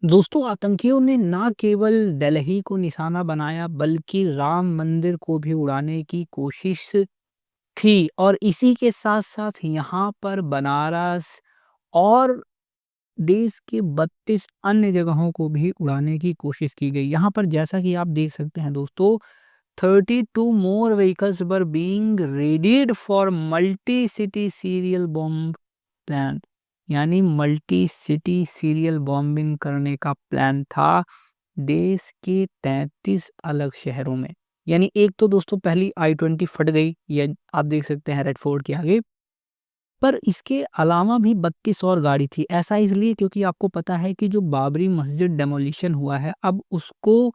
दोस्तों, आतंकियों ने ना केवल दिल्ली को निशाना बनाया बल्कि राम मंदिर को भी उड़ाने की कोशिश थी और इसी के साथ-साथ यहाँ पर बनारस और देश के 32 अन्य जगहों को भी उड़ाने की कोशिश की गई। यहाँ पर जैसा कि आप देख सकते हैं दोस्तों, 32 more vehicles were being readied for multi-city serial bomb plan, यानी मल्टी सिटी सीरियल बॉम्बिंग करने का प्लान था देश के 33 अलग शहरों में। यानी एक तो दोस्तों पहली I-20 फट गई, ये आप देख सकते हैं रेड फोर्ट के आगे। पर इसके अलावा भी 32 और गाड़ी थी। ऐसा इसलिए क्योंकि आपको पता है कि जो बाबरी मस्जिद डेमोलिशन हुआ है, अब उसको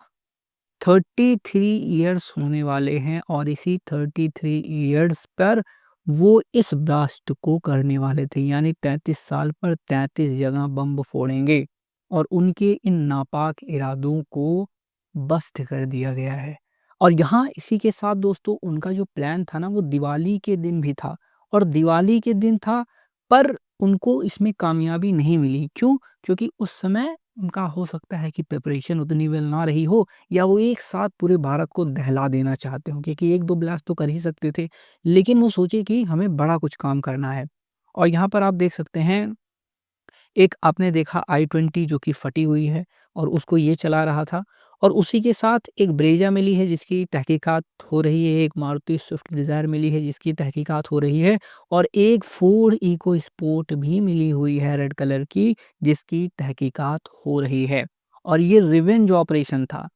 33 इयर्स होने वाले हैं और इसी 33 इयर्स पर वो इस ब्लास्ट को करने वाले थे। यानी 33 साल पर 33 जगह बम फोड़ेंगे और उनके इन नापाक इरादों को बस्त कर दिया गया है। और यहाँ इसी के साथ दोस्तों उनका जो प्लान था ना, वो दिवाली के दिन भी था और दिवाली के दिन था, पर उनको इसमें कामयाबी नहीं मिली। क्यों? क्योंकि उस समय उनका हो सकता है कि प्रिपरेशन उतनी वेल ना रही हो, या वो एक साथ पूरे भारत को दहला देना चाहते हो, क्योंकि 1-2 ब्लास्ट तो कर ही सकते थे, लेकिन वो सोचे कि हमें बड़ा कुछ काम करना है। और यहाँ पर आप देख सकते हैं, एक आपने देखा I-20 जो कि फटी हुई है और उसको ये चला रहा था, और उसी के साथ एक ब्रेजा मिली है जिसकी तहकीकात हो रही है, एक मारुति स्विफ्ट डिज़ायर मिली है जिसकी तहकीकात हो रही है, और एक फोर्ड इको स्पोर्ट भी मिली हुई है रेड कलर की, जिसकी तहकीकात हो रही है। और ये रिवेंज ऑपरेशन था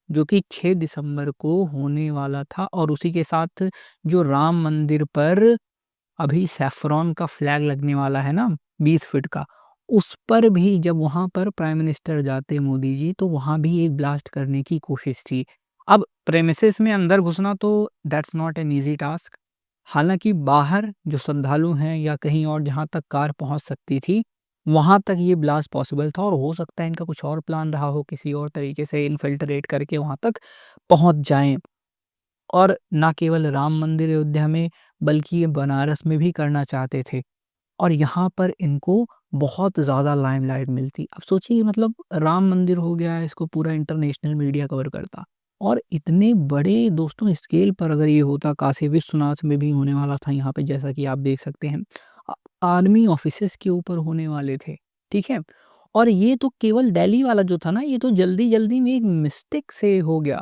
जो कि 6 दिसंबर को होने वाला था, और उसी के साथ जो राम मंदिर पर अभी सैफ़्रॉन का फ्लैग लगने वाला है ना 20 फीट का, उस पर भी जब वहाँ पर प्राइम मिनिस्टर जाते मोदी जी, तो वहाँ भी एक ब्लास्ट करने की कोशिश थी। अब प्रेमिसेस में अंदर घुसना तो that's not an easy task. हालाँकि बाहर जो श्रद्धालु हैं या कहीं और जहाँ तक कार पहुँच सकती थी, वहाँ तक ये ब्लास्ट पॉसिबल था, और हो सकता है इनका कुछ और प्लान रहा हो, किसी और तरीके से इन्फिल्ट्रेट करके वहाँ तक पहुँच जाएँ। और ना केवल राम मंदिर अयोध्या में, बल्कि ये बनारस में भी करना चाहते थे, और यहाँ पर इनको बहुत ज़्यादा लाइमलाइट मिलती। अब सोचिए, मतलब राम मंदिर हो गया, इसको पूरा इंटरनेशनल मीडिया कवर करता, और इतने बड़े दोस्तों स्केल पर अगर ये होता, काशी विश्वनाथ में भी होने वाला था यहाँ पे, जैसा कि आप देख सकते हैं। अ, आर्मी ऑफिसेज़ के ऊपर होने वाले थे, ठीक है? और ये तो केवल दिल्ली वाला जो था ना, ये तो जल्दी-जल्दी में एक मिस्टेक से हो गया,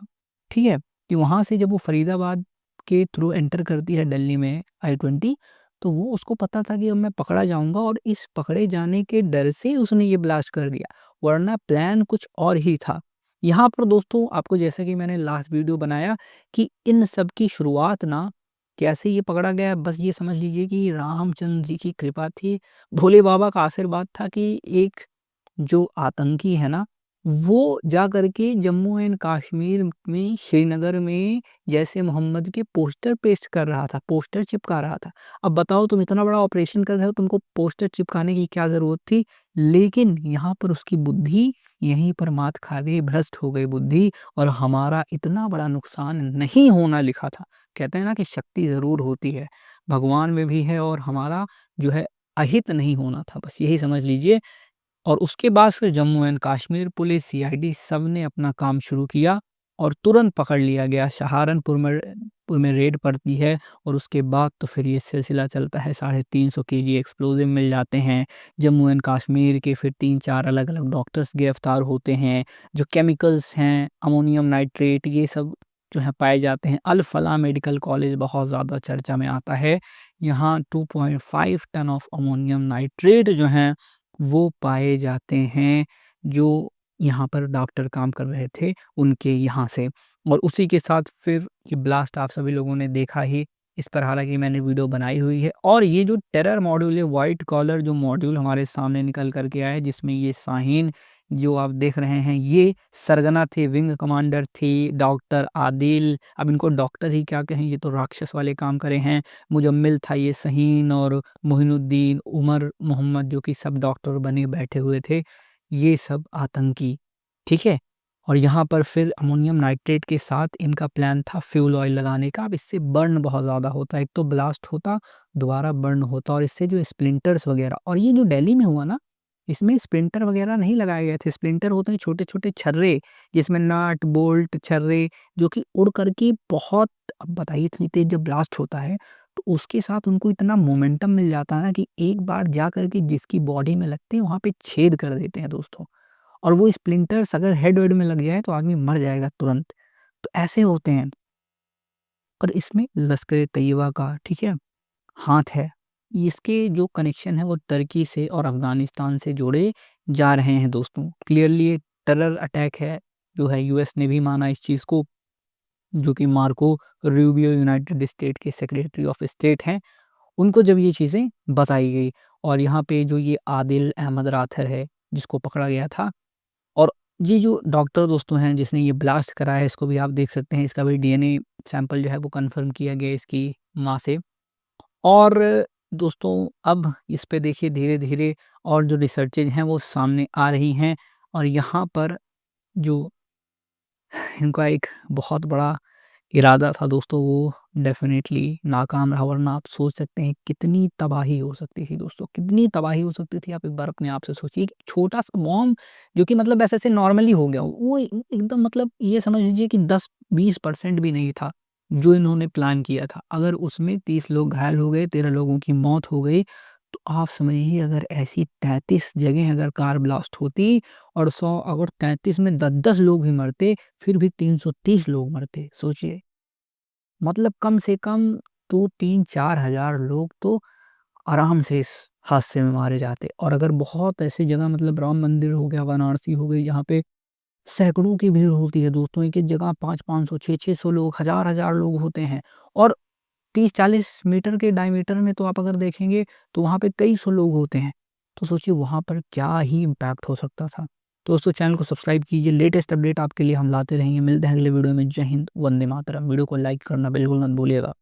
ठीक है? कि वहाँ से जब वो फरीदाबाद के थ्रू एंटर करती है दिल्ली में I-20, तो वो उसको पता था कि अब मैं पकड़ा जाऊँगा, और इस पकड़े जाने के डर से उसने ये ब्लास्ट कर दिया, वरना प्लान कुछ और ही था। यहाँ पर दोस्तों आपको, जैसे कि मैंने लास्ट वीडियो बनाया, कि इन सब की शुरुआत ना कैसे ये पकड़ा गया, बस ये समझ लीजिए कि रामचंद्र जी की कृपा थी, भोले बाबा का आशीर्वाद था कि एक जो आतंकी है ना, वो जा करके जम्मू एंड कश्मीर में, श्रीनगर में जैसे मोहम्मद के पोस्टर पेस्ट कर रहा था, पोस्टर चिपका रहा था। अब बताओ, तुम इतना बड़ा ऑपरेशन कर रहे हो, तुमको पोस्टर चिपकाने की क्या ज़रूरत थी? लेकिन यहाँ पर उसकी बुद्धि यहीं पर मात खा गई, भ्रष्ट हो गई बुद्धि, और हमारा इतना बड़ा नुकसान नहीं होना लिखा था। कहते हैं ना कि शक्ति ज़रूर होती है, भगवान में भी है, और हमारा जो है अहित नहीं होना था, बस यही समझ लीजिए। और उसके बाद फिर Jammu and Kashmir police, CID सब ने अपना काम शुरू किया, और तुरंत पकड़ लिया गया। सहारनपुर में रेड पड़ती है, और उसके बाद तो फिर ये सिलसिला चलता है, 350 केजी एक्सप्लोजिव मिल जाते हैं। जम्मू एंड कश्मीर के फिर 3-4 अलग-अलग डॉक्टर्स गिरफ्तार होते हैं। जो केमिकल्स हैं, अमोनियम नाइट्रेट, ये सब जो है पाए जाते हैं। अल फलाह मेडिकल कॉलेज बहुत ज़्यादा चर्चा में आता है। यहाँ 2.5 टन ऑफ अमोनियम नाइट्रेट जो हैं वो पाए जाते हैं, जो यहाँ पर डॉक्टर काम कर रहे थे, उनके यहाँ से। और उसी के साथ फिर ये ब्लास्ट आप सभी लोगों ने देखा ही, इस पर हालाँकि मैंने वीडियो बनाई हुई है। और ये जो टेरर मॉड्यूल है, व्हाइट कॉलर जो मॉड्यूल हमारे सामने निकल कर के आया है, जिसमें ये शाहीन जो आप देख रहे हैं, ये सरगना थे, विंग कमांडर थी, डॉक्टर आदिल, अब इनको डॉक्टर ही क्या कहें, ये तो राक्षस वाले काम करे हैं। मुजम्मिल था ये शहीन, और मोहिनुद्दीन, उमर मोहम्मद, जो कि सब डॉक्टर बने बैठे हुए थे, ये सब आतंकी, ठीक है? और यहाँ पर फिर अमोनियम नाइट्रेट के साथ इनका प्लान था फ्यूल ऑयल लगाने का। अब इससे बर्न बहुत ज़्यादा होता है, एक तो ब्लास्ट होता, दोबारा बर्न होता, और इससे जो स्प्लिंटर्स वगैरह, और ये जो दिल्ली में हुआ ना, इसमें स्प्लिंटर वगैरह नहीं लगाए गए थे, स्प्लिंटर होते हैं छोटे-छोटे छर्रे, जिसमें नट, बोल्ट, छर्रे जो कि उड़ करके बहुत, अब बताइए इतनी तेज़ जब ब्लास्ट होता है, तो उसके साथ उनको इतना मोमेंटम मिल जाता है ना कि एक बार जा कर के जिसकी बॉडी में लगते हैं, वहाँ पे छेद कर देते हैं दोस्तों। और वो स्प्लिंटर्स अगर हेड-वेड में लग जाए तो आदमी मर जाएगा तुरंत। तो ऐसे होते हैं। और इसमें लश्कर तैयबा का, ठीक है, हाथ है। इसके जो कनेक्शन है वो तुर्की से और अफ़गानिस्तान से जोड़े जा रहे हैं दोस्तों। क्लियरली ये टेरर अटैक है, जो है यूएस ने भी माना इस चीज़ को, जो कि मार्को रूबियो यूनाइटेड स्टेट के सेक्रेटरी ऑफ स्टेट हैं, उनको जब ये चीज़ें बताई गई। और यहाँ पे जो ये आदिल अहमद राथर है, जिसको पकड़ा गया था, और ये जो डॉक्टर दोस्तों हैं जिसने ये ब्लास्ट करा है, इसको भी आप देख सकते हैं, इसका भी डीएनए सैंपल जो है वो कन्फर्म किया गया इसकी माँ से। और दोस्तों अब इस पे देखिए धीरे-धीरे और जो रिसर्चेज़ हैं वो सामने आ रही हैं, और यहाँ पर जो इनका एक बहुत बड़ा इरादा था दोस्तों, वो डेफ़िनेटली नाकाम रहा, वरना आप सोच सकते हैं कितनी तबाही हो सकती थी दोस्तों, कितनी तबाही हो सकती थी। आप एक बार अपने आप से सोचिए कि छोटा-सा बॉम्ब जो कि मतलब ऐसे-ऐसे नॉर्मली हो गया, वो एकदम मतलब ये समझ लीजिए कि 10-20% भी नहीं था, जो इन्होंने प्लान किया था। अगर उसमें 30 लोग घायल हो गए, 13 लोगों की मौत हो गई, तो आप समझिए अगर ऐसी 33 जगह अगर कार ब्लास्ट होती और 100 अगर 33 में 10-10 लोग भी मरते, फिर भी 330 लोग मरते, सोचिए। मतलब कम से कम 2, 3, 4 हज़ार लोग तो आराम से इस हादसे में मारे जाते। और अगर बहुत ऐसी जगह, मतलब राम मंदिर हो गया, वाराणसी हो गई, यहाँ पे सैकड़ों की भीड़ होती है दोस्तों, एक-एक जगह 5-5 सौ, 6-6 सौ लोग, हज़ार-हज़ार लोग होते हैं। और 30-40 मीटर के डायमीटर में तो आप अगर देखेंगे, तो वहाँ पे कई सौ लोग होते हैं। तो सोचिए वहाँ पर क्या ही इम्पैक्ट हो सकता था। दोस्तों चैनल को सब्सक्राइब कीजिए, लेटेस्ट अपडेट आपके लिए हम लाते रहेंगे। मिलते हैं अगले वीडियो में। जय हिंद, वंदे मातरम। वीडियो को लाइक करना बिल्कुल मत भूलिएगा।